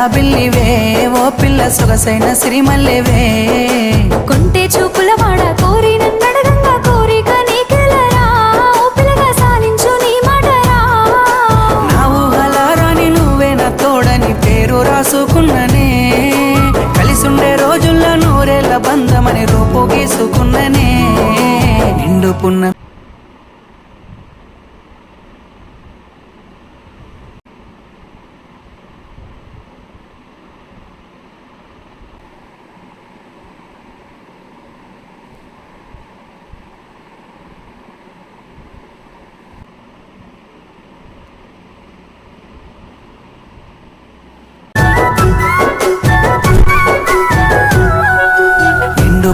జాబిల్లివే ఓ పిల్ల సొగసైన సిరిమల్లెవే కొంటే చూపుల వాడ కోరి నన్నడగంగా కోరిక నీకెలరా ఓ పిల్లగా సాలించు నీ మాటరా నా ఊహల రాని నువ్వే నా తోడని పేరు రాసుకున్ననే కలిసుండే రోజుల్లో నూరేళ్ల బంధమని రూపు గీసుకున్ననే నిండు పున్న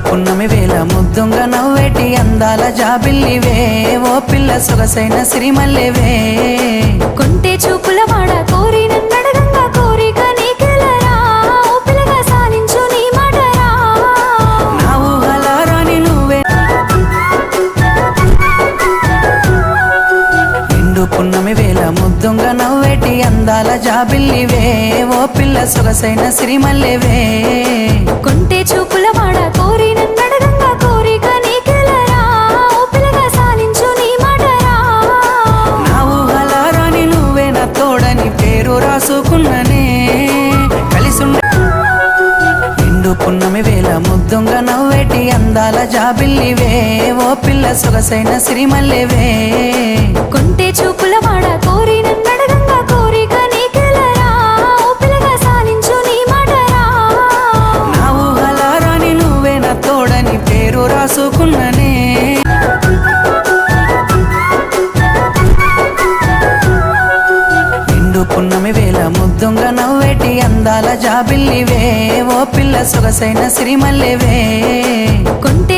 పున్నమి వేళ ముద్దుంగా నవ్వేటి అందాల జాబిల్లివే ఓ పిల్ల సొగసైన సిరిమల్లెవే కొంటే చూపుల వాడ కోరి నన్నడగంగా కోరిక నీకెలరా ఓ పిల్లగా సాలించు నీ మాటరా నా ఊహల రాని నువ్వే నిండు పున్నమి వేళ ముద్దుంగా నవ్వేటి అందాల జాబిల్లివే ఓ పిల్ల సొగసైన సిరిమల్లెవే కొంటే చూపుల వాడ కోరి నన్నడగంగా కోరిక నీకెలరా ఓ పిల్లగా సాలించు నీ మాటరా నా ఊహల రాని నువ్వే నా తోడని పేరు రాసుకున్ననే కలిసుండే నిండు పున్నమి వేళ ముద్దుంగా నవ్వేటి అందాల జాబిల్లివే ఓ పిల్ల సొగసైన సిరిమల్లెవే కొంటే చూపుల వాడ కోరి నన్నడగంగా కోరిక నీకెలరా ఓ పిల్లగా సాలించు నీ మాటరా నా ఊహల రాని నువ్వే నా తోడని పేరు రాసుకున్ననే నిండు పున్నమి వేళ ముద్దుంగా నవ్వేటి అందాల జాబిల్లివే ఓ పిల్ల సొగసైన సిరిమల్లెవే కొంటే